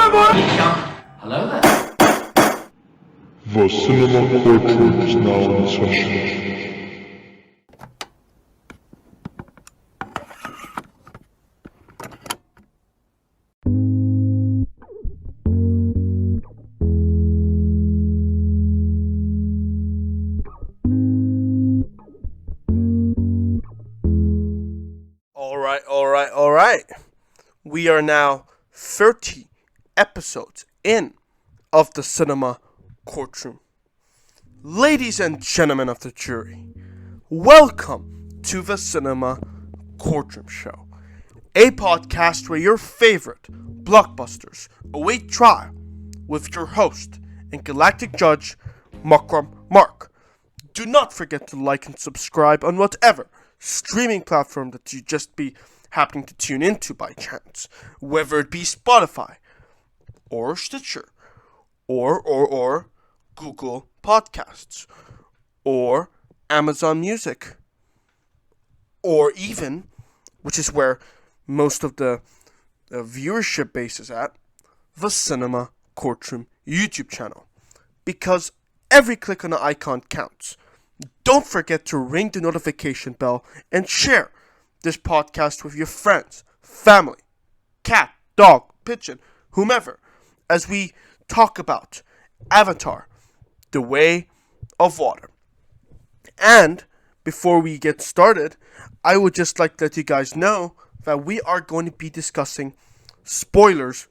Hello there. The cinema courtroom is now in session. All right. We are now 30 episodes in of the cinema courtroom. Ladies and gentlemen of the jury, welcome to the cinema courtroom show, a podcast where your favorite blockbusters await trial with your host and galactic judge, Makram Mark. Do not forget to like and subscribe on whatever streaming platform that you just be happening to tune into by chance, whether it be Spotify or Stitcher or Google Podcasts or Amazon Music, or even, which is where most of the viewership base is at, the Cinema Courtroom YouTube channel, because every click on the icon counts. Don't forget to ring the notification bell and share this podcast with your friends, family, cat, dog, pigeon, whomever, as we talk about Avatar, The Way of Water. And before we get started, I would just like to let you guys know that we are going to be discussing spoilers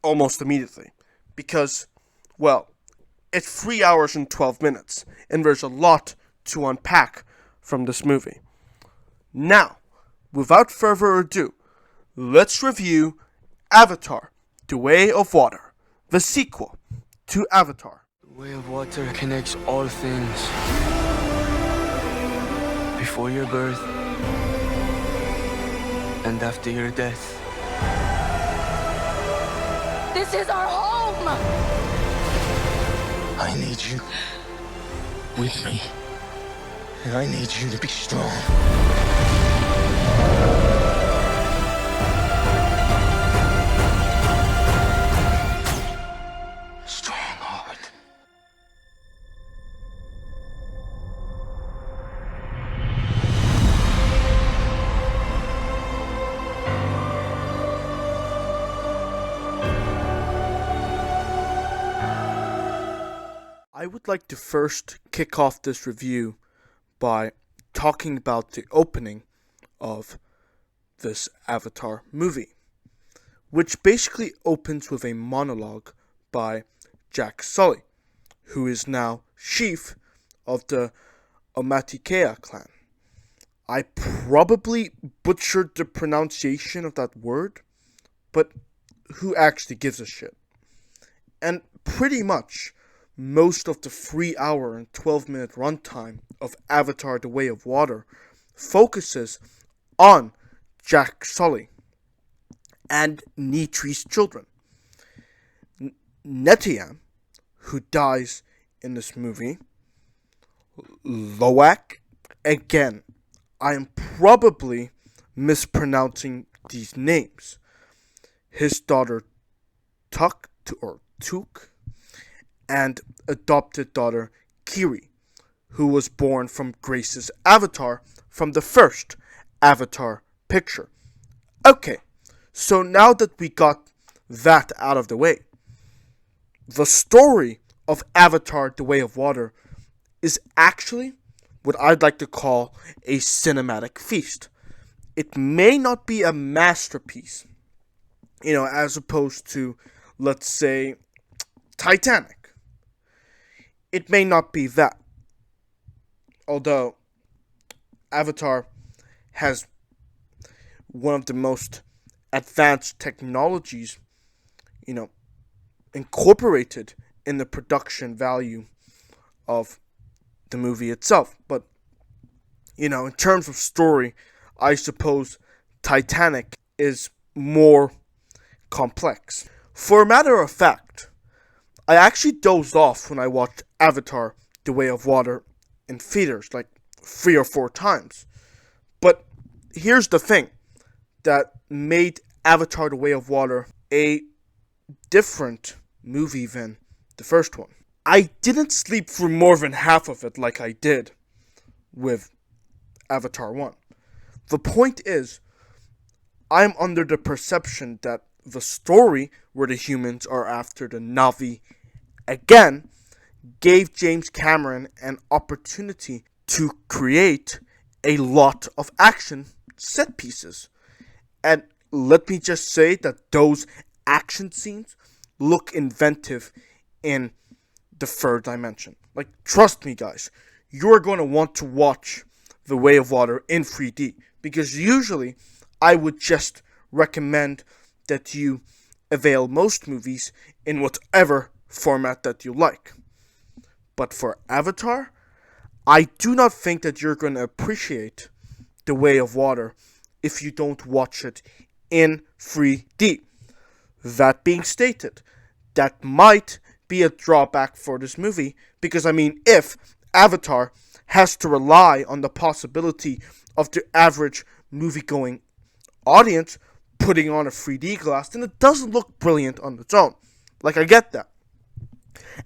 almost immediately, because, well, it's 3 hours and 12 minutes, and there's a lot to unpack from this movie. Now, without further ado, let's review Avatar, The Way of Water, the sequel to Avatar. The way of water connects all things. Before your birth and after your death. This is our home! I need you with me. And I need you to be strong. Strongheart. I would like to first kick off this review by talking about the opening of this Avatar movie, which basically opens with a monologue by Jack Sully, who is now chief of the Omatikea clan. I probably butchered the pronunciation of that word, but who actually gives a shit? And pretty much most of the 3 hour and 12-minute runtime of Avatar The Way of Water focuses on Jack Sully and Nitri's children. Netiam, who dies in this movie, Loak, again, I am probably mispronouncing these names. His daughter Tuk, and adopted daughter Kiri, who was born from Grace's avatar from the first Avatar picture. Okay, so now that we got that out of the way, the story of Avatar The Way of Water is actually what I'd like to call a cinematic feast. It may not be a masterpiece, as opposed to, let's say, Titanic. It may not be that. Although Avatar has one of the most advanced technologies, incorporated in the production value of the movie itself. But, in terms of story, I suppose Titanic is more complex. For a matter of fact, I actually dozed off when I watched Avatar The Way of Water in theaters like 3 or 4 times. But here's the thing that made Avatar The Way of Water a different movie than the first one. I didn't sleep through more than half of it like I did with Avatar 1. The point is, I'm under the perception that the story where the humans are after the Na'vi again gave James Cameron an opportunity to create a lot of action set pieces. And let me just say that those action scenes look inventive in the third dimension. Like, trust me, guys, you're going to want to watch The Way of Water in 3D, because usually I would just recommend that you avail most movies in whatever format that you like. But for Avatar, I do not think that you're going to appreciate The Way of Water if you don't watch it in 3D. That being stated, that might be a drawback for this movie, because if Avatar has to rely on the possibility of the average movie-going audience putting on a 3D glass, then it doesn't look brilliant on its own. Like, I get that.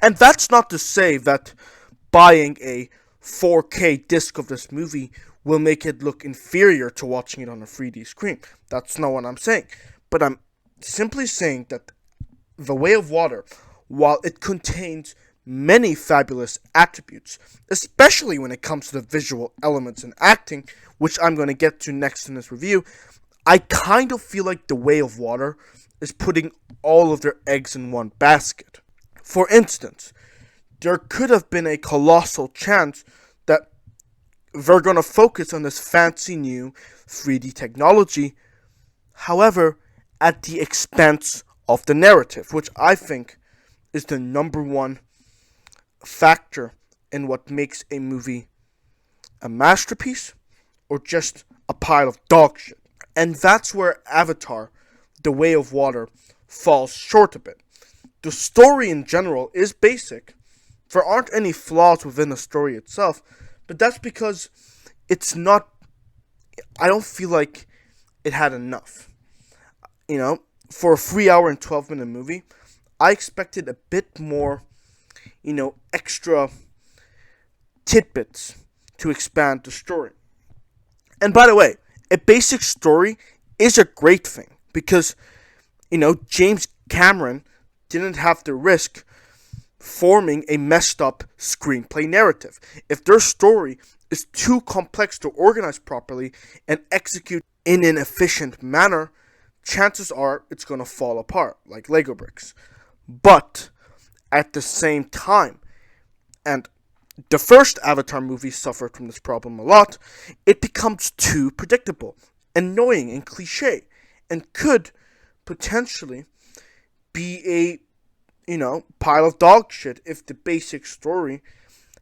And that's not to say that buying a 4K disc of this movie will make it look inferior to watching it on a 3D screen. That's not what I'm saying. But I'm simply saying that The Way of Water, while it contains many fabulous attributes, especially when it comes to the visual elements and acting, which I'm going to get to next in this review, I kind of feel like The Way of Water is putting all of their eggs in one basket. For instance, there could have been a colossal chance that they're going to focus on this fancy new 3D technology, however, at the expense of the narrative, which I think is the number one factor in what makes a movie a masterpiece or just a pile of dog shit. And that's where Avatar, The Way of Water, falls short a bit. The story in general is basic. There aren't any flaws within the story itself, but that's because it's not, I don't feel like it had enough. For a 3-hour and 12-minute movie, I expected a bit more, extra tidbits to expand the story. And by the way, a basic story is a great thing because, James Cameron didn't have to risk forming a messed up screenplay narrative. If their story is too complex to organize properly and execute in an efficient manner, chances are it's going to fall apart like Lego bricks. But at the same time, and the first Avatar movie suffered from this problem a lot, it becomes too predictable, annoying, and cliche, and could potentially be a, pile of dog shit if the basic story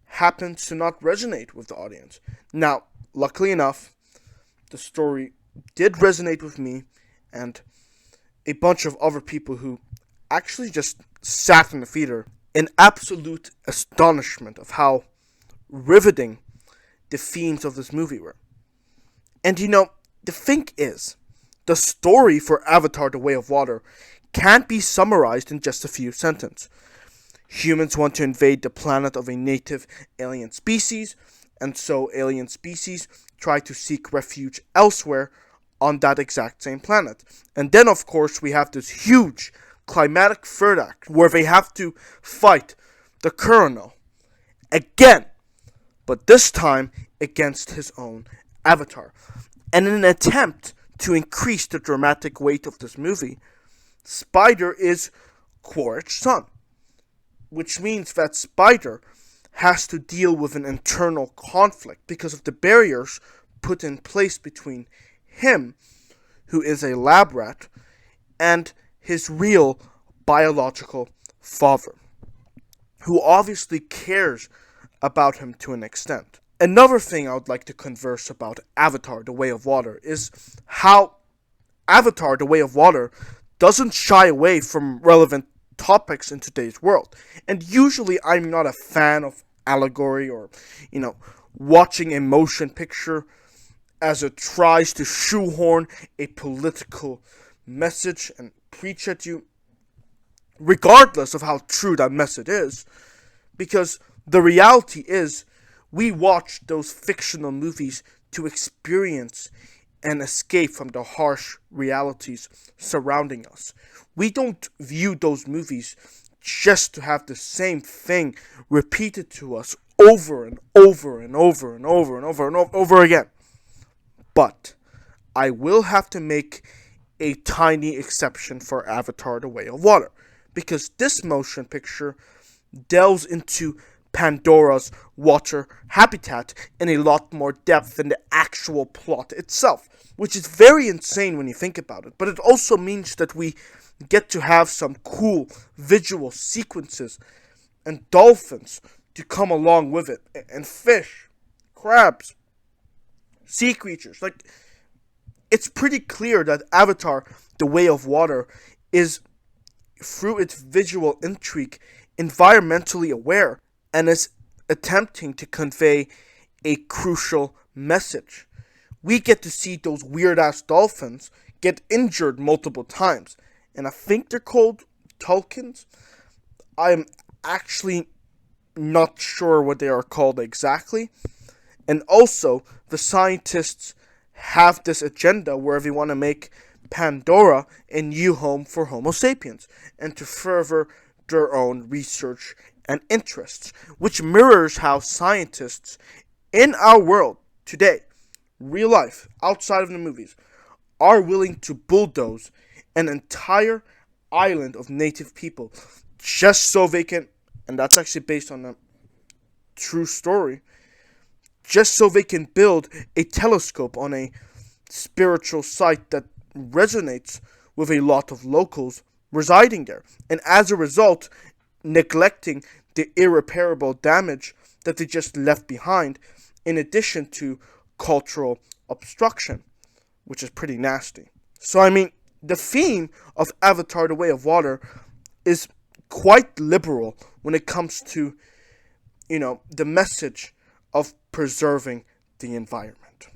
happens to not resonate with the audience. Now, luckily enough, the story did resonate with me and a bunch of other people who actually just sat in the theater in absolute astonishment of how riveting the themes of this movie were. And the thing is, the story for Avatar: The Way of Water can't be summarized in just a few sentences. Humans want to invade the planet of a native alien species, and so alien species try to seek refuge elsewhere on that exact same planet. And then, of course, we have this huge climatic third act where they have to fight the Colonel again, but this time against his own avatar. And in an attempt to increase the dramatic weight of this movie, Spider is Quaritch's son, which means that Spider has to deal with an internal conflict because of the barriers put in place between him, who is a lab rat, and his real biological father, who obviously cares about him to an extent. Another thing I would like to converse about Avatar: The Way of Water is how Avatar: The Way of Water doesn't shy away from relevant topics in today's world. And usually I'm not a fan of allegory or, watching a motion picture as it tries to shoehorn a political message and preach at you. regardless of how true that message is. Because the reality is, we watch those fictional movies to experience and escape from the harsh realities surrounding us. We don't view those movies just to have the same thing repeated to us over and over and over and over and over and over again. But I will have to make a tiny exception for Avatar: The Way of Water, because this motion picture delves into Pandora's water habitat in a lot more depth than the actual plot itself, which is very insane when you think about it. But it also means that we get to have some cool visual sequences and dolphins to come along with it, and fish, crabs, sea creatures. Like, it's pretty clear that Avatar: The Way of Water is, through its visual intrigue, environmentally aware and is attempting to convey a crucial message. We get to see those weird-ass dolphins get injured multiple times, and I think they're called tulkins. I am actually not sure what they are called exactly. And also, the scientists have this agenda where they want to make Pandora a new home for Homo sapiens, and to further their own research and interests, which mirrors how scientists in our world today, real life, outside of the movies, are willing to bulldoze an entire island of native people just so they can, and that's actually based on a true story, just so they can build a telescope on a spiritual site that resonates with a lot of locals residing there, and as a result, neglecting the irreparable damage that they just left behind, in addition to cultural obstruction, which is pretty nasty. So, I mean, the theme of Avatar: The Way of Water is quite liberal when it comes to, the message of preserving the environment,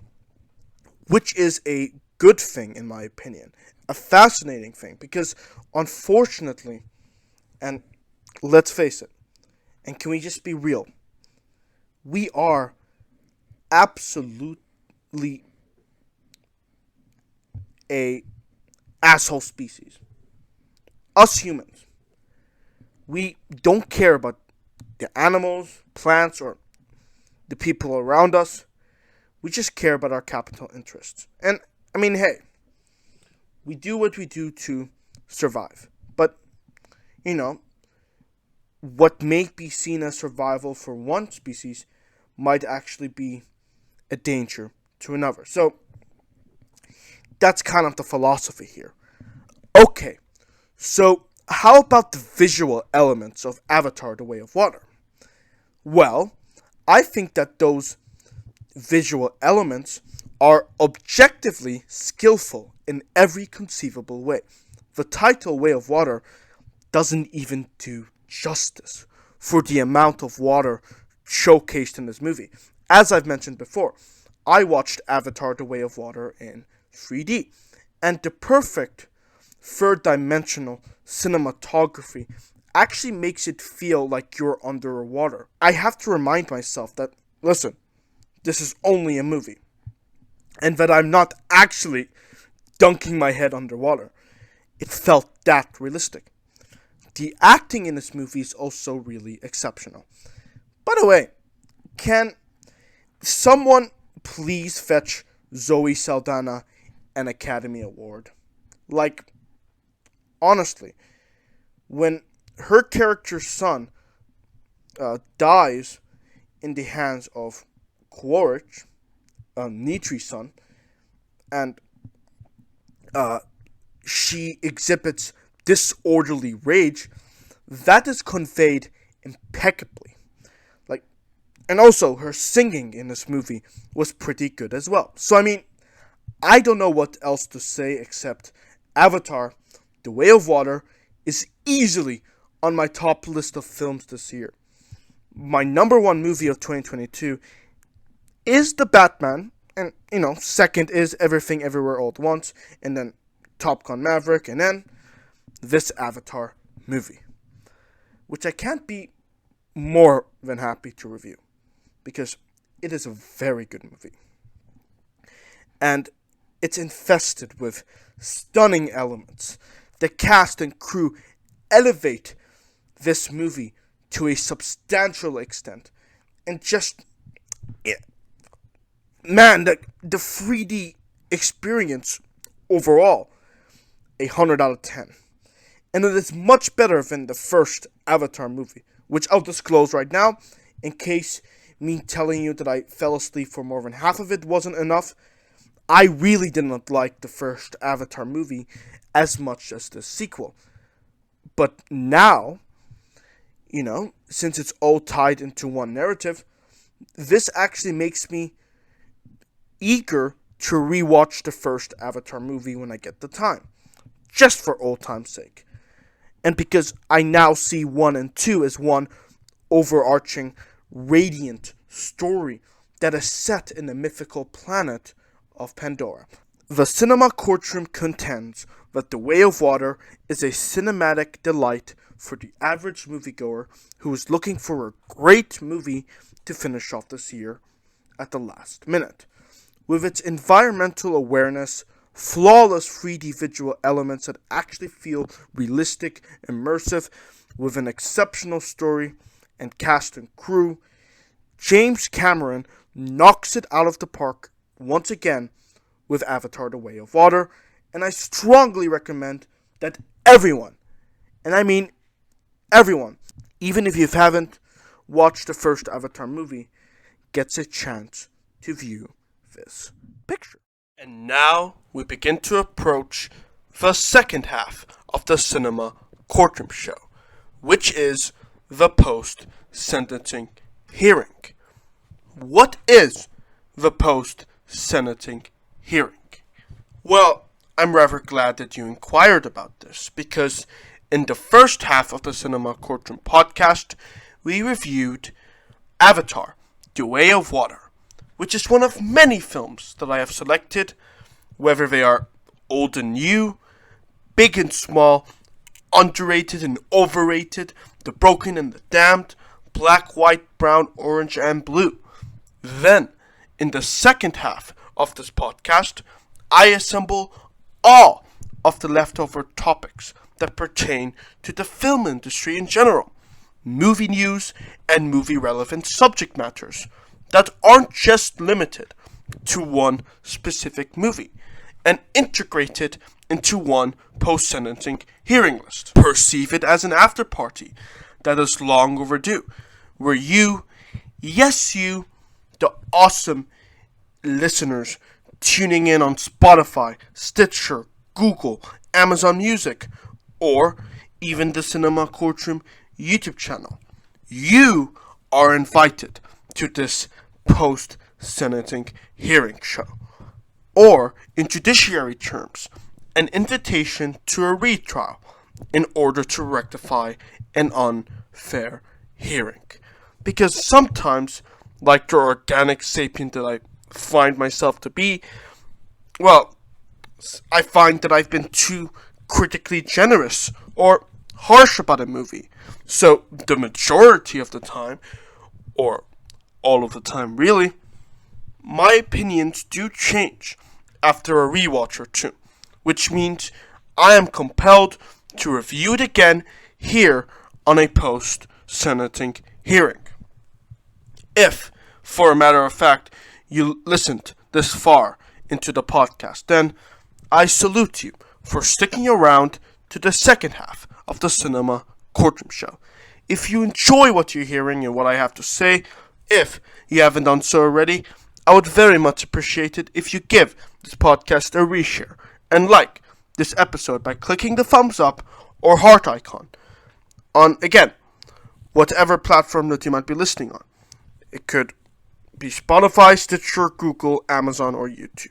which is a good thing, in my opinion, a fascinating thing, because unfortunately, and let's face it, and can we just be real, we are absolutely a asshole species. Us humans, we don't care about the animals, plants, or the people around us. We just care about our capital interests. And, I mean, hey, we do what we do to survive. But, what may be seen as survival for one species might actually be a danger to another. So, that's kind of the philosophy here. Okay, so how about the visual elements of Avatar: The Way of Water? Well, I think that those visual elements are objectively skillful in every conceivable way. The title Way of Water doesn't even do justice for the amount of water showcased in this movie. As I've mentioned before, I watched Avatar: The Way of Water in 3D, and the perfect third-dimensional cinematography actually makes it feel like you're underwater. I have to remind myself that, listen, this is only a movie, and that I'm not actually dunking my head underwater. It felt that realistic. The acting in this movie is also really exceptional. By the way, can someone please fetch Zoe Saldana an Academy Award? Like, honestly, when her character's son dies in the hands of Quaritch, Nitri's son, and she exhibits disorderly rage, that is conveyed impeccably. Like, and also her singing in this movie was pretty good as well. So I mean, I don't know what else to say except Avatar: The Way of Water is easily on my top list of films this year. My number one movie of 2022 is The Batman, and second is Everything Everywhere All at Once, and then Top Gun Maverick, and then this Avatar movie, which I can't be more than happy to review, because it is a very good movie. And it's infested with stunning elements. The cast and crew elevate this movie to a substantial extent. And just, man, the 3D experience overall, 100 out of 10. And it is much better than the first Avatar movie, which I'll disclose right now, in case me telling you that I fell asleep for more than half of it wasn't enough. I really did not like the first Avatar movie as much as the sequel. But now, since it's all tied into one narrative, this actually makes me eager to rewatch the first Avatar movie when I get the time, just for old time's sake. And because I now see 1 and 2 as one overarching, radiant story that is set in the mythical planet of Pandora. The Cinema Courtroom contends that The Way of Water is a cinematic delight for the average moviegoer who is looking for a great movie to finish off this year at the last minute. With its environmental awareness, flawless 3D visual elements that actually feel realistic, immersive, with an exceptional story and cast and crew, James Cameron knocks it out of the park once again with Avatar: The Way of Water, and I strongly recommend that everyone, and I mean everyone, even if you haven't watched the first Avatar movie, gets a chance to view this picture. And now we begin to approach the second half of the Cinema Courtroom show, which is the post-sentencing hearing. What is the post-sentencing hearing? Well, I'm rather glad that you inquired about this, because in the first half of the Cinema Courtroom podcast, we reviewed Avatar: The Way of Water, which is one of many films that I have selected, whether they are old and new, big and small, underrated and overrated, the broken and the damned, black, white, brown, orange, and blue. Then, in the second half of this podcast, I assemble all of the leftover topics that pertain to the film industry in general, movie news and movie-relevant subject matters that aren't just limited to one specific movie, and integrate it into one post-sentencing hearing list. Perceive it as an after-party that is long overdue, where you, yes you, the awesome listeners tuning in on Spotify, Stitcher, Google, Amazon Music, or even the Cinema Courtroom YouTube channel, you are invited to this post-sentencing hearing show. Or, in judiciary terms, an invitation to a retrial in order to rectify an unfair hearing. Because sometimes, like the organic sapient that I find myself to be, well, I find that I've been too critically generous or harsh about a movie. So, the majority of the time, or all of the time really, my opinions do change after a rewatch or two, which means I am compelled to review it again here on a post-sentencing hearing. If, for a matter of fact, you listened this far into the podcast, then I salute you for sticking around to the second half of the Cinema Courtroom show. If you enjoy what you're hearing and what I have to say, if you haven't done so already, I would very much appreciate it if you give this podcast a reshare and like this episode by clicking the thumbs up or heart icon on, again, whatever platform that you might be listening on. It could be Spotify, Stitcher, Google, Amazon, or YouTube.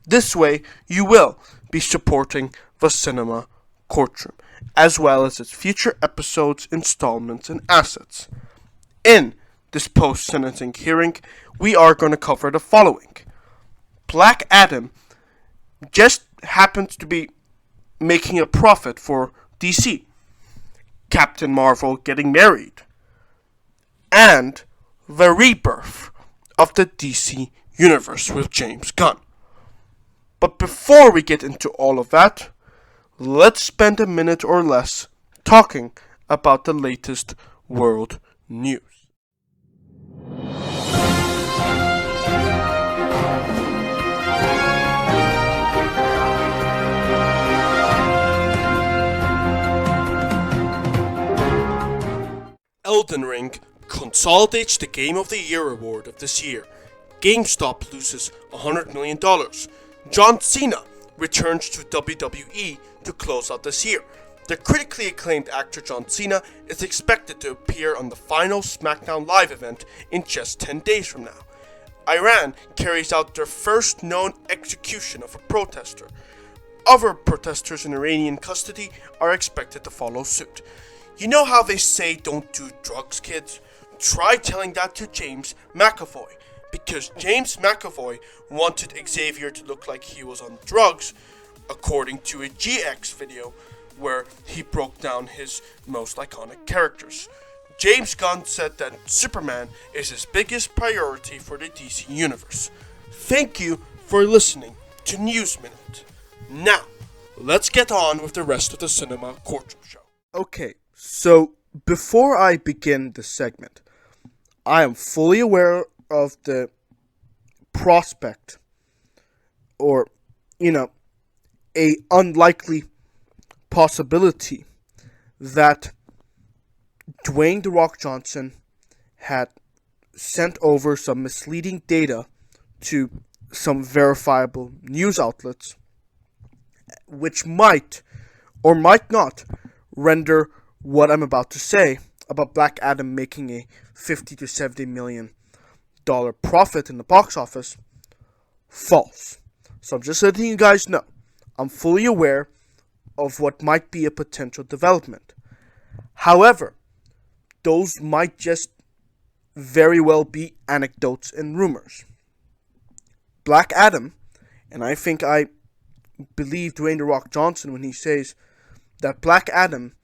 This way, you will be supporting the Cinema Courtroom, as well as its future episodes, installments, and assets. In this post-sentencing hearing, we are going to cover the following. Black Adam just happens to be making a profit for DC. Captain Marvel getting married, and the rebirth of the DC Universe with James Gunn. But before we get into all of that, let's spend a minute or less talking about the latest world news. Elden Ring consolidates the Game of the Year award of this year. GameStop loses $100 million. John Cena returns to WWE to close out this year. The critically acclaimed actor John Cena is expected to appear on the final SmackDown Live event in just 10 days from now. Iran carries out their first known execution of a protester. Other protesters in Iranian custody are expected to follow suit. You know how they say don't do drugs, kids? Try telling that to James McAvoy, because James McAvoy wanted Xavier to look like he was on drugs, according to a GX video where he broke down his most iconic characters. James Gunn said that Superman is his biggest priority for the DC Universe. Thank you for listening to News Minute. Now, let's get on with the rest of the Cinema Courtroom show. Okay, so before I begin this segment, I am fully aware of the prospect, or, a unlikely possibility that Dwayne "The Rock" Johnson had sent over some misleading data to some verifiable news outlets, which might or might not render what I'm about to say about Black Adam making a $50 to $70 million profit in the box office false. So I'm just letting you guys know, I'm fully aware of what might be a potential development. However, those might just very well be anecdotes and rumors. Black Adam, and I think I believe Dwayne "The Rock" Johnson when he says that Black Adam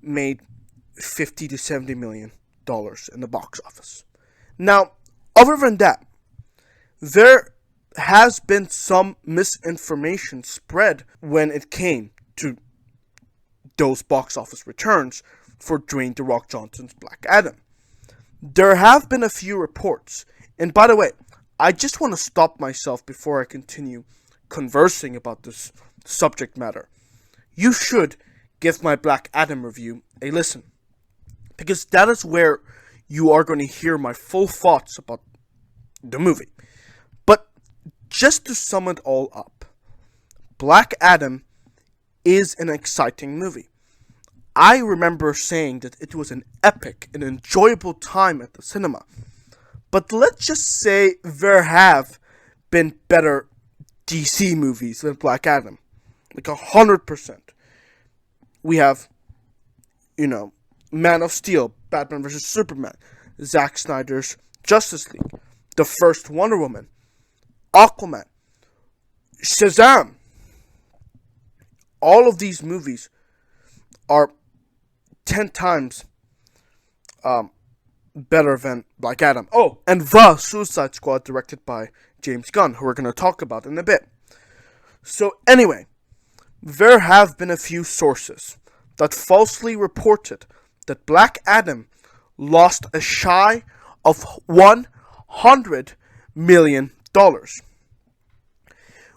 made $50 to $70 million in the box office. Now, other than that, there has been some misinformation spread when it came to those box office returns for Dwayne "The Rock" Johnson's Black Adam. There have been a few reports, and by the way, I just want to stop myself before I continue conversing about this subject matter. You should give my Black Adam review a listen, because that is where you are going to hear my full thoughts about the movie. But just to sum it all up, Black Adam is an exciting movie. I remember saying that it was an epic and enjoyable time at the cinema. But let's just say there have been better DC movies than Black Adam. Like 100%. We have, Man of Steel, Batman vs. Superman, Zack Snyder's Justice League, the first Wonder Woman, Aquaman, Shazam. All of these movies are 10 times better than Black Adam. Oh, and The Suicide Squad, directed by James Gunn, who we're going to talk about in a bit. So anyway, there have been a few sources that falsely reported that Black Adam lost a shy of $100 million.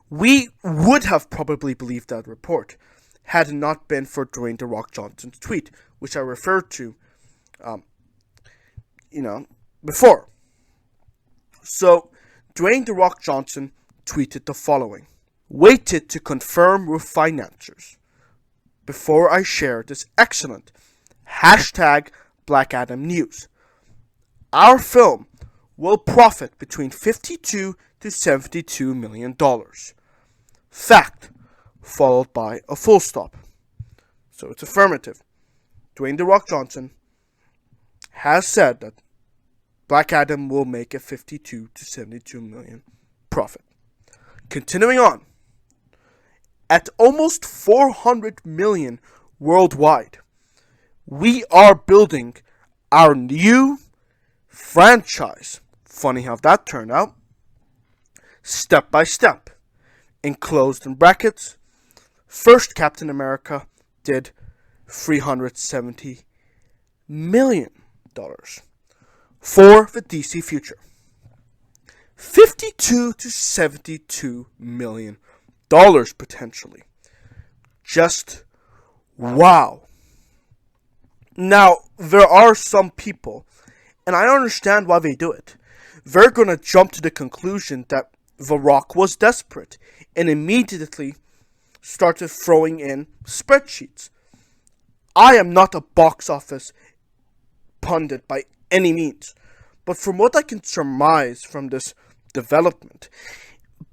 We would have probably believed that report had it not been for Dwayne "The Rock" Johnson's tweet, which I referred to, before. So, Dwayne "The Rock" Johnson tweeted the following: "Waited to confirm with financiers before I share this excellent #Black Adam news. Our film will profit between $52 to $72 million. Fact," followed by a full stop. So it's affirmative. Dwayne "The Rock" Johnson has said that Black Adam will make a $52 to $72 million profit. Continuing on, at almost $400 million worldwide, we are building our new franchise. Funny how that turned out. Step by step. Enclosed in brackets, first Captain America did $370 million for the DC future. $52 to $72 million potentially. Just wow. Now, there are some people, and I understand why they do it. They're going to jump to the conclusion that The Rock was desperate and immediately started throwing in spreadsheets. I am not a box office pundit by any means, but from what I can surmise from this development,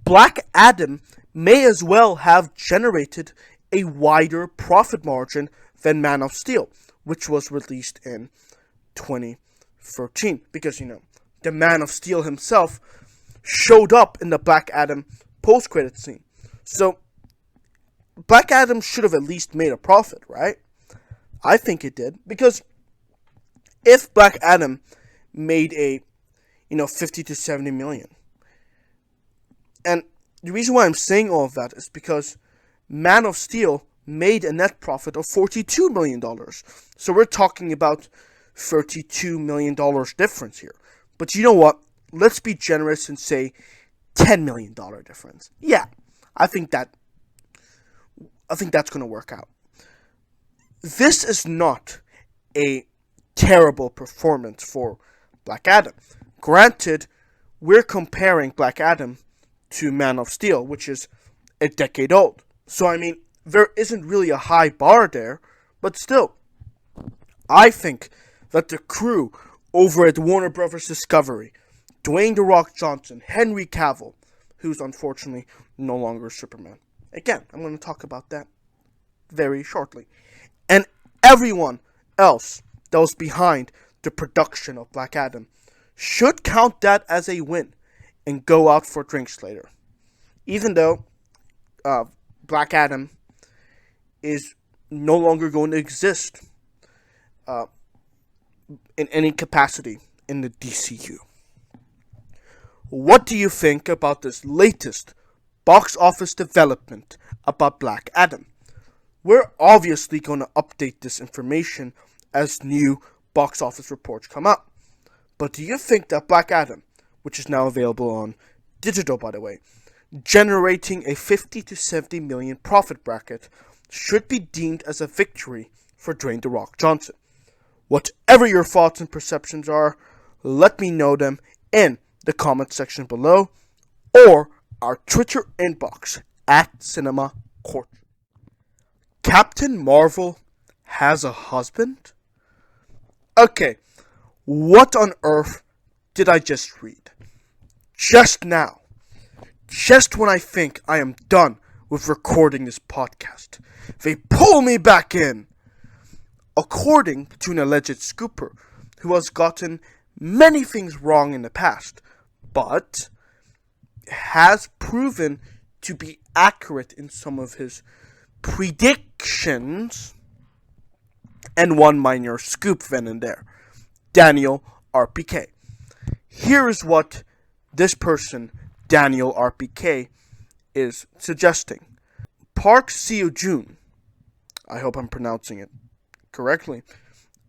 Black Adam may as well have generated a wider profit margin than Man of Steel, which was released in 2013. Because, the Man of Steel himself showed up in the Black Adam post-credit scene. So, Black Adam should have at least made a profit, right? I think it did. Because if Black Adam made a, 50 to 70 million. And the reason why I'm saying all of that is because Man of Steel made a net profit of $42 million. So we're talking about $32 million difference here. But you know what? Let's be generous and say $10 million difference. Yeah, I think that's going to work out. This is not a terrible performance for Black Adam. Granted, we're comparing Black Adam to Man of Steel, which is a decade old. So, there isn't really a high bar there, but still, I think that the crew over at Warner Brothers Discovery, Dwayne "The Rock" Johnson, Henry Cavill, who's unfortunately no longer Superman. Again, I'm going to talk about that very shortly. And everyone else that was behind the production of Black Adam should count that as a win and go out for drinks later. Even though Black Adam is no longer going to exist in any capacity in the DCEU. What do you think about this latest box office development about Black Adam? We're obviously going to update this information as new box office reports come up. But do you think that Black Adam, which is now available on digital by the way, generating a 50 to 70 million profit bracket, should be deemed as a victory for Dwayne "The Rock" Johnson? Whatever your thoughts and perceptions are, let me know them in the comment section below or our Twitter inbox at Cinema Courtroom. Captain Marvel has a husband? Okay, what on earth did I just read? Just now. Just when I think I am done with recording this podcast, they pull me back in. According to an alleged scooper who has gotten many things wrong in the past, but has proven to be accurate in some of his predictions, and one minor scoop then and there, Daniel RPK. Here is what this person, Daniel RPK, is suggesting. Park Seo-joon, I hope I'm pronouncing it correctly,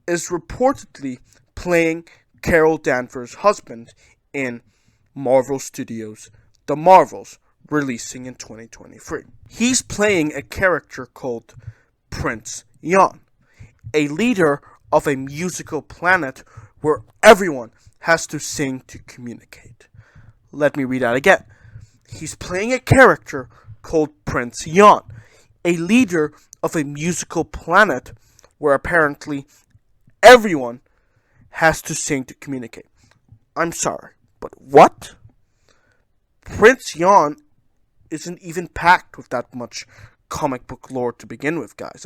is reportedly playing Carol Danvers' husband in Marvel Studios' The Marvels, releasing in 2023. He's playing a character called Prince Yan, a leader of a musical planet where everyone has to sing to communicate. Let me read that again. He's playing a character called Prince Yan, a leader of a musical planet where apparently everyone has to sing to communicate. I'm sorry, but what? Prince Yan isn't even packed with that much comic book lore to begin with, guys.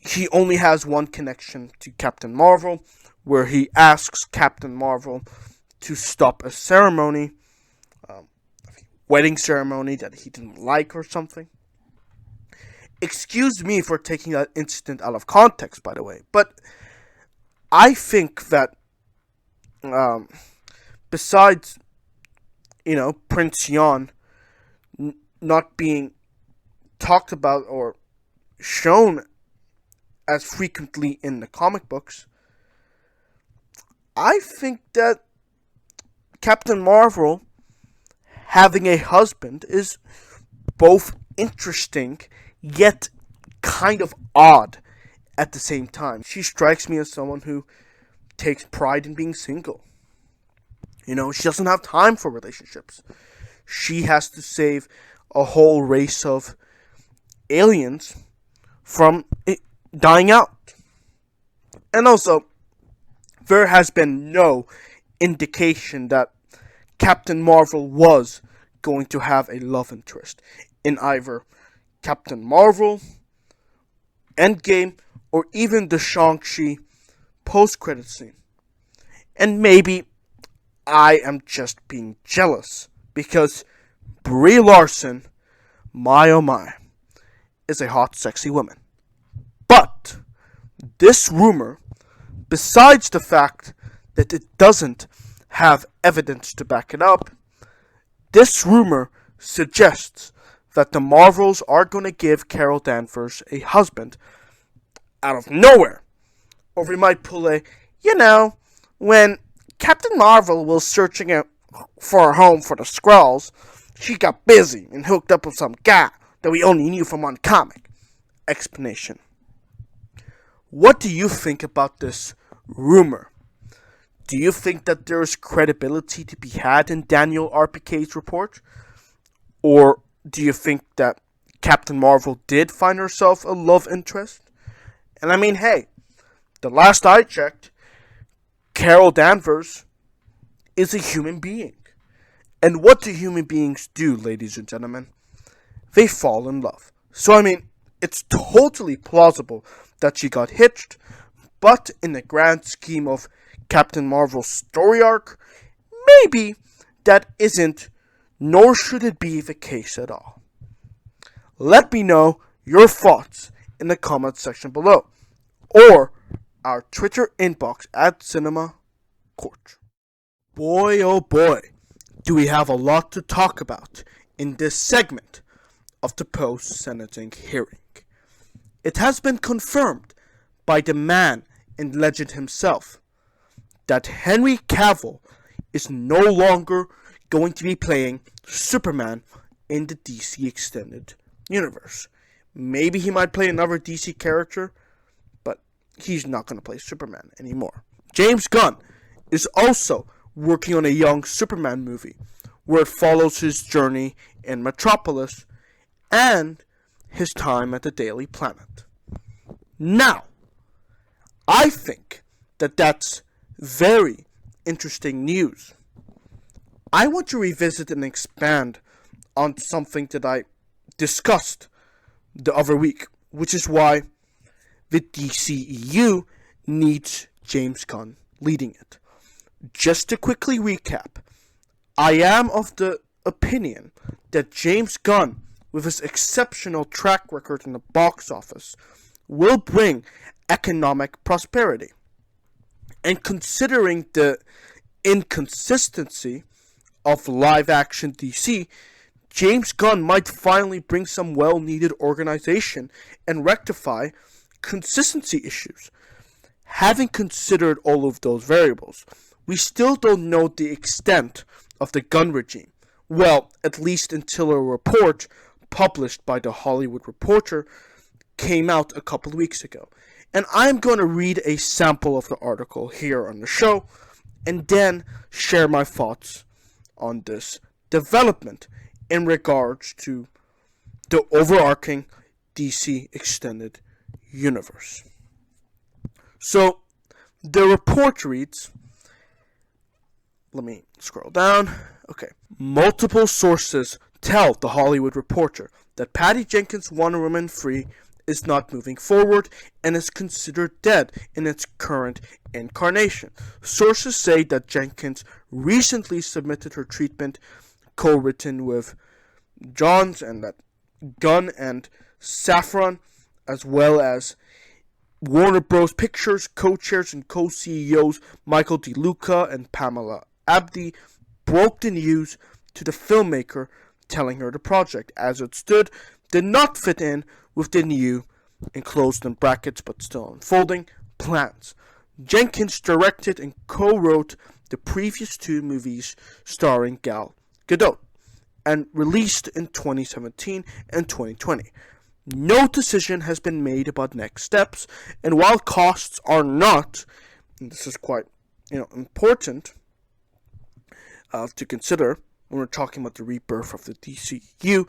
He only has one connection to Captain Marvel, where he asks Captain Marvel to stop a ceremony, wedding ceremony that he didn't like or something. excuse me for taking that incident out of context, by the way, but I think that besides, Prince Yan not being talked about or shown as frequently in the comic books, I think that Captain Marvel having a husband is both interesting yet kind of odd at the same time. She strikes me as someone who takes pride in being single. She doesn't have time for relationships. She has to save a whole race of aliens from dying out. And also, there has been no indication that Captain Marvel was going to have a love interest in either Captain Marvel, Endgame, or even the Shang-Chi post-credit scene. And maybe I am just being jealous because Brie Larson, my oh my, is a hot, sexy woman. But this rumor, besides the fact that it doesn't have evidence to back it up, this rumor suggests that the Marvels are going to give Carol Danvers a husband out of nowhere. Or we might pull a, when Captain Marvel was searching for a home for the Skrulls, she got busy and hooked up with some guy that we only knew from one comic. Explanation. What do you think about this rumor? Do you think that there is credibility to be had in Daniel RPK's report? Or do you think that Captain Marvel did find herself a love interest? And I mean, hey, the last I checked, Carol Danvers is a human being. And what do human beings do, ladies and gentlemen? They fall in love. So, I mean, it's totally plausible that she got hitched, but in the grand scheme of Captain Marvel's story arc, maybe that isn't, nor should it be the case at all. Let me know your thoughts in the comments section below, or our Twitter inbox at Cinema Court. Boy, oh boy, do we have a lot to talk about in this segment of the post-sentencing hearing. It has been confirmed by the man and legend himself that Henry Cavill is no longer going to be playing Superman in the DC Extended Universe. Maybe he might play another DC character, but he's not going to play Superman anymore. James Gunn is also working on a young Superman movie where it follows his journey in Metropolis and his time at the Daily Planet. Now, I think that that's very interesting news. I want to revisit and expand on something that I discussed the other week, which is why the DCEU needs James Gunn leading it. Just to quickly recap, I am of the opinion that James Gunn, with his exceptional track record in the box office, will bring economic prosperity. And considering the inconsistency of live-action DC, James Gunn might finally bring some well-needed organization and rectify consistency issues. Having considered all of those variables, we still don't know the extent of the Gunn regime. Well, at least until a report published by The Hollywood Reporter came out a couple of weeks ago. And I'm going to read a sample of the article here on the show, and then share my thoughts on this development in regards to the overarching DC Extended Universe. So, the report reads, let me scroll down. Okay. Multiple sources tell The Hollywood Reporter that Patty Jenkins' Wonder Woman 3 is not moving forward and is considered dead in its current incarnation. Sources say that Jenkins recently submitted her treatment, co-written with Johns, and that Gunn and Safran, as well as Warner Bros. Pictures co-chairs and co-CEOs Michael DeLuca and Pamela Abdi broke the news to the filmmaker, telling her the project, as it stood, did not fit in with the new, enclosed in brackets but still unfolding, plans. Jenkins directed and co-wrote the previous two movies starring Gal Gadot, and released in 2017 and 2020. No decision has been made about next steps, and while costs are not, and this is quite important to consider when we're talking about the rebirth of the DCEU,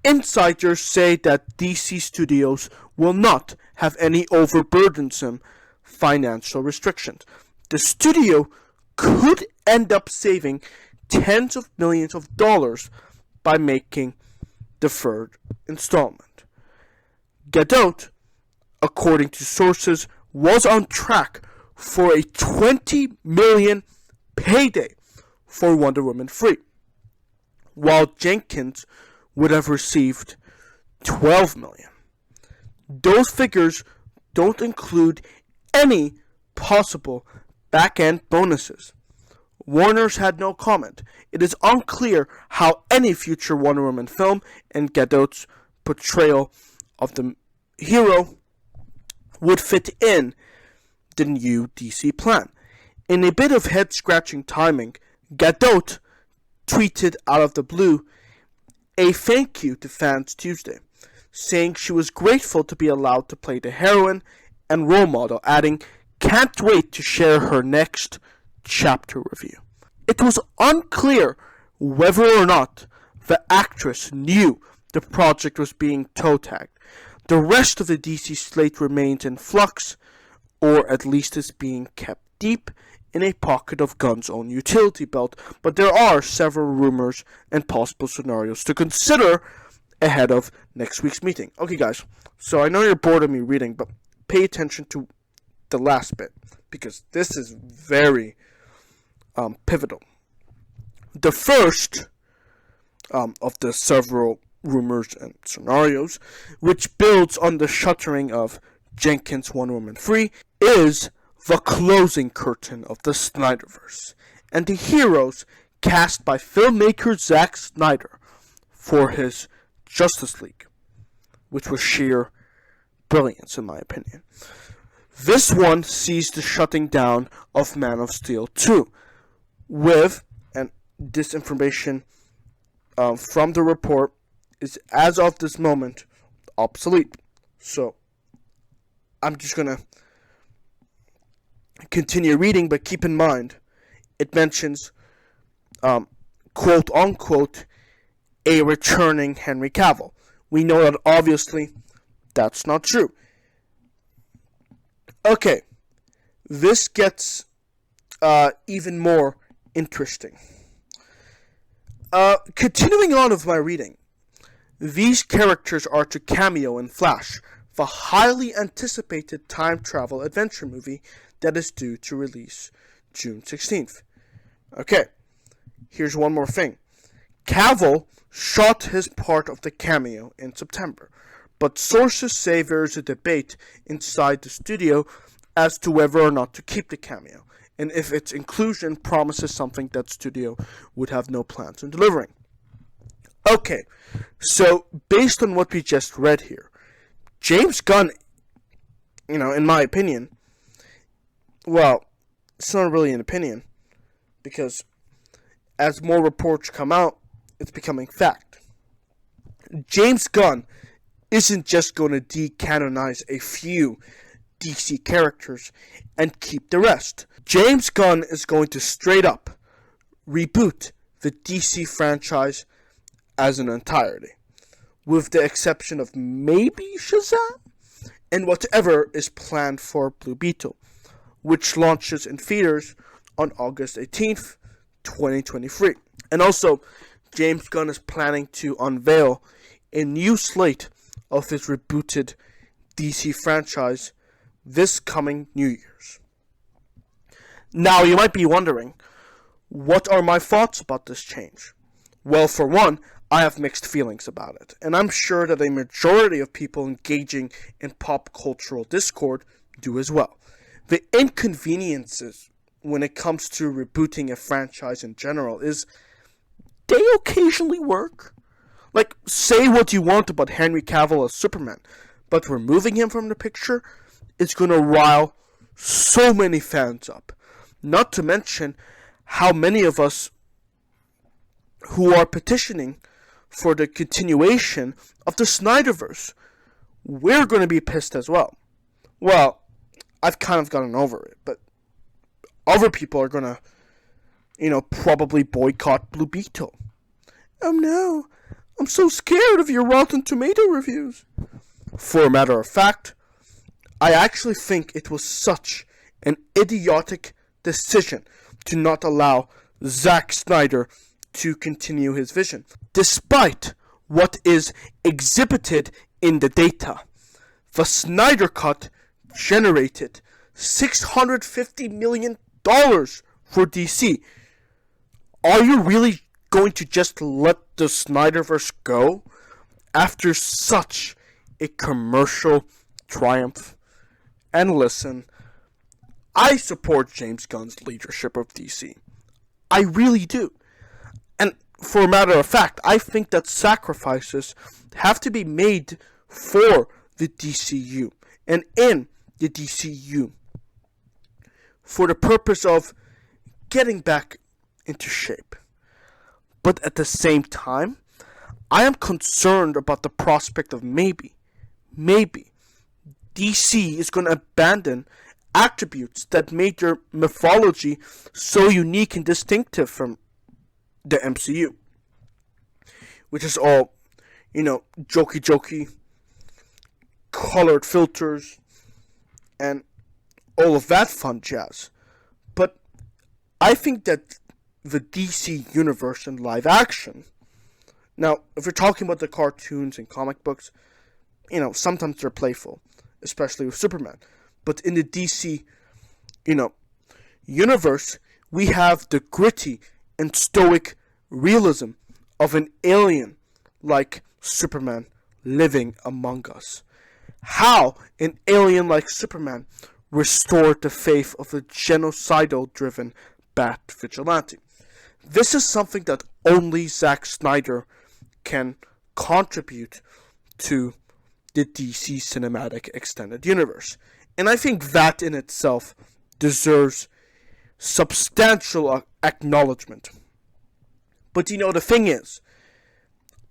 insiders say that DC Studios will not have any overburdensome financial restrictions. The studio could end up saving tens of millions of dollars by making the third installment. Gadot, according to sources, was on track for a $20 million payday for Wonder Woman 3, while Jenkins would have received $12 million. Those figures don't include any possible back-end bonuses. Warner's had no comment. It is unclear how any future Wonder Woman film and Gadot's portrayal of the hero would fit in the new DC plan. In a bit of head-scratching timing, Gadot tweeted out of the blue a thank you to fans Tuesday, saying she was grateful to be allowed to play the heroine and role model, adding, "Can't wait to share her next chapter review." It was unclear whether or not the actress knew the project was being toe-tagged. The rest of the DC slate remains in flux, or at least is being kept deep in a pocket of Gunn's own utility belt, but there are several rumors and possible scenarios to consider ahead of next week's meeting. Okay, guys, so I know you're bored of me reading, but pay attention to the last bit, because this is very pivotal. The first of the several rumors and scenarios, which builds on the shuttering of Jenkins' Wonder Woman 3, is the closing curtain of the Snyderverse, and the heroes cast by filmmaker Zack Snyder for his Justice League, which was sheer brilliance in my opinion. This one sees the shutting down of Man of Steel 2, with, and this information from the report is, as of this moment, obsolete. So, I'm just going to continue reading, but keep in mind, it mentions, quote unquote, a returning Henry Cavill. We know that obviously that's not true. Okay, this gets even more interesting. Continuing on with my reading, these characters are to cameo in Flash, the highly anticipated time travel adventure movie that is due to release June 16th. Okay, here's one more thing. Cavill shot his part of the cameo in September, but sources say there is a debate inside the studio as to whether or not to keep the cameo, and if its inclusion promises something that studio would have no plans on delivering. Okay, so based on what we just read here, James Gunn, in my opinion, well, it's not really an opinion, because as more reports come out, it's becoming fact. James Gunn isn't just going to decanonize a few DC characters and keep the rest. James Gunn is going to straight up reboot the DC franchise as an entirety, with the exception of maybe Shazam and whatever is planned for Blue Beetle, which launches in theaters on August 18th, 2023. And also, James Gunn is planning to unveil a new slate of his rebooted DC franchise this coming New Year's. Now, you might be wondering, what are my thoughts about this change? Well, for one, I have mixed feelings about it, and I'm sure that a majority of people engaging in pop cultural discord do as well. The inconveniences when it comes to rebooting a franchise in general is they occasionally work. Like, say what you want about Henry Cavill as Superman, but removing him from the picture is going to rile so many fans up. Not to mention how many of us who are petitioning for the continuation of the Snyderverse, we're going to be pissed as well. Well, I've kind of gotten over it, but other people are going to, probably boycott Blue Beetle. Oh no, I'm so scared of your Rotten Tomato reviews. For a matter of fact, I actually think it was such an idiotic decision to not allow Zack Snyder to continue his vision, despite what is exhibited in the data. The Snyder Cut generated $650 million for DC. Are you really going to just let the Snyderverse go after such a commercial triumph? And listen, I support James Gunn's leadership of DC. I really do. And for a matter of fact, I think that sacrifices have to be made for the DCU and in the DCU for the purpose of getting back into shape. But at the same time, I am concerned about the prospect of maybe DC is going to abandon attributes that made their mythology so unique and distinctive from the MCU. Which is all, jokey, colored filters, and all of that fun jazz. But I think that the DC universe in live action, now, if we're talking about the cartoons and comic books, sometimes they're playful, especially with Superman. But in the DC, universe, we have the gritty and stoic realism of an alien like Superman living among us. How an alien like Superman restored the faith of a genocidal-driven bat vigilante. This is something that only Zack Snyder can contribute to the DC Cinematic Extended Universe. And I think that in itself deserves substantial acknowledgement. But the thing is,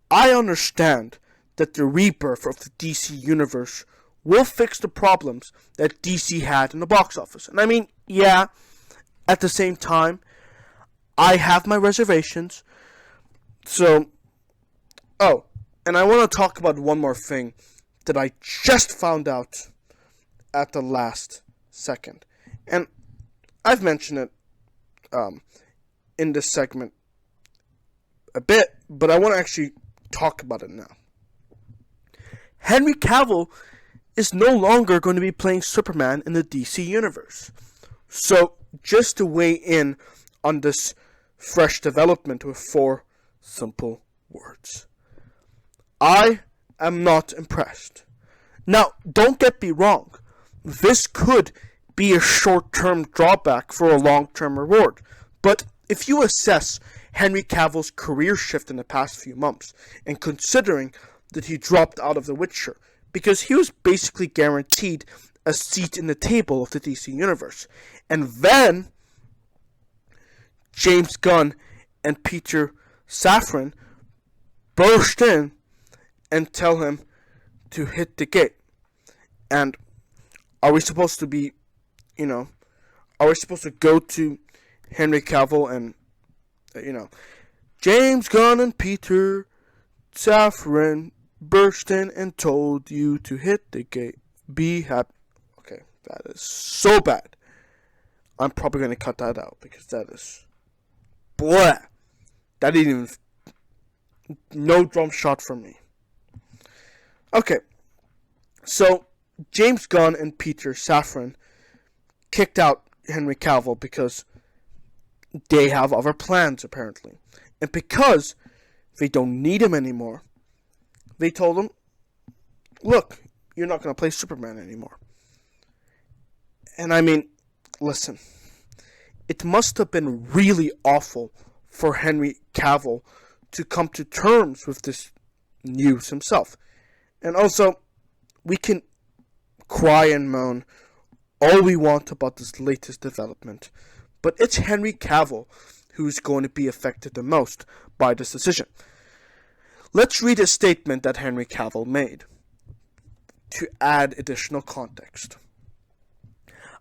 I understand that the rebirth of the DC Universe will fix the problems that DC had in the box office. And I mean, yeah, at the same time, I have my reservations. So, and I want to talk about one more thing that I just found out at the last second. And I've mentioned it in this segment a bit, but I want to actually talk about it now. Henry Cavill is no longer going to be playing Superman in the DC Universe. So, just to weigh in on this fresh development with 4 simple words. I am not impressed. Now, don't get me wrong. This could be a short-term drawback for a long-term reward. But if you assess Henry Cavill's career shift in the past few months, and considering that he dropped out of The Witcher, because he was basically guaranteed a seat in the table of the DC Universe. And then James Gunn and Peter Safran burst in and tell him to hit the gate. And are we supposed to be, are we supposed to go to Henry Cavill and, James Gunn and Peter Safran burst in and told you to hit the gate. Be happy. Okay, that is so bad. I'm probably going to cut that out because that is... Blah. That didn't even... No drum shot from me. Okay. So, James Gunn and Peter Safran kicked out Henry Cavill because they have other plans, apparently. And because they don't need him anymore. They told him, look, you're not going to play Superman anymore. And I mean, listen, it must have been really awful for Henry Cavill to come to terms with this news himself. And also, we can cry and moan all we want about this latest development, but it's Henry Cavill who's going to be affected the most by this decision. Let's read a statement that Henry Cavill made to add additional context.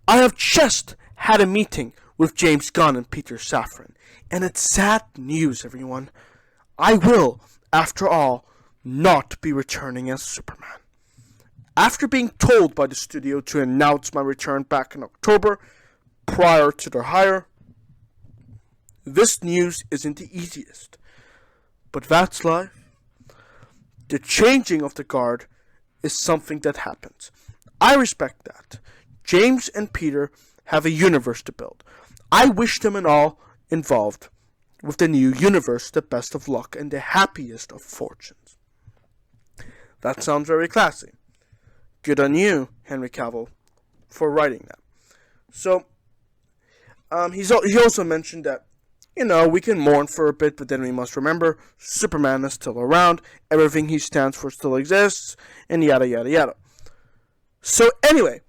I have just had a meeting with James Gunn and Peter Safran, and it's sad news, everyone. I will, after all, not be returning as Superman. After being told by the studio to announce my return back in October, prior to their hire, this news isn't the easiest. But that's life. The changing of the guard is something that happens. I respect that. James and Peter have a universe to build. I wish them and all involved with the new universe the best of luck and the happiest of fortunes. That sounds very classy. Good on you, Henry Cavill, for writing that. So, he also mentioned that, we can mourn for a bit, but then we must remember Superman is still around, everything he stands for still exists, and yada yada yada. So anyway,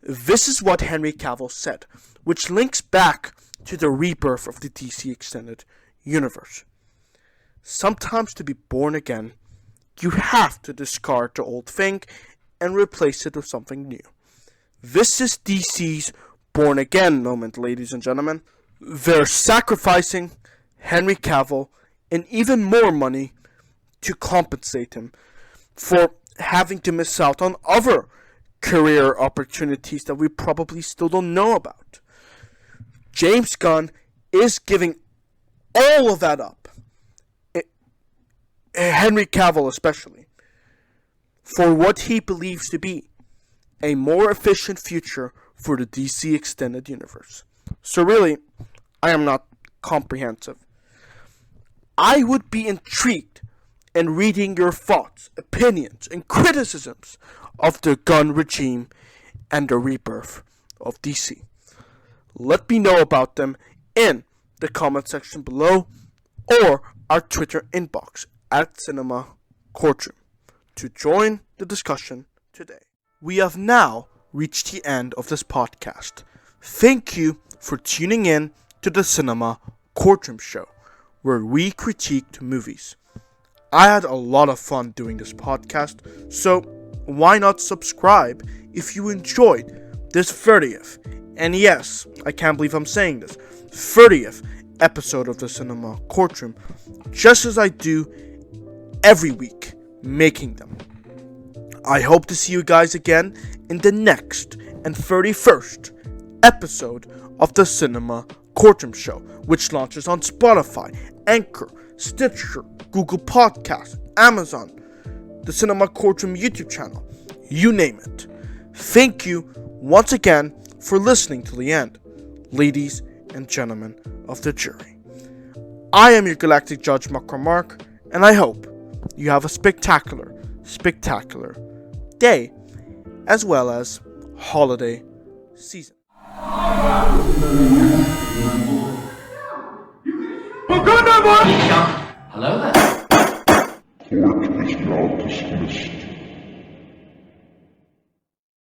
this is what Henry Cavill said, which links back to the rebirth of the DC Extended Universe. Sometimes to be born again, you have to discard the old thing and replace it with something new. This is DC's born again moment, ladies and gentlemen. They're sacrificing Henry Cavill and even more money to compensate him for having to miss out on other career opportunities that we probably still don't know about. James Gunn is giving all of that up, Henry Cavill especially, for what he believes to be a more efficient future for the DC Extended Universe. So really, I am not comprehensive. I would be intrigued in reading your thoughts, opinions, and criticisms of the Gunn regime and the rebirth of DC. Let me know about them in the comment section below or our Twitter inbox at Cinema Courtroom to join the discussion today. We have now reached the end of this podcast. Thank you for tuning in to the Cinema Courtroom show, where we critiqued movies. I had a lot of fun doing this podcast, so why not subscribe if you enjoyed this 30th, and yes, I can't believe I'm saying this, 30th episode of the Cinema Courtroom, just as I do every week making them. I hope to see you guys again in the next and 31st episode of the Cinema Courtroom show, which launches on Spotify, Anchor, Stitcher, Google Podcasts, Amazon, the Cinema Courtroom YouTube channel, you name it. Thank you once again for listening to the end, ladies and gentlemen of the jury. I am your galactic judge, Mark, and I hope you have a spectacular day, as well as holiday season. Hello there. Court is now dismissed.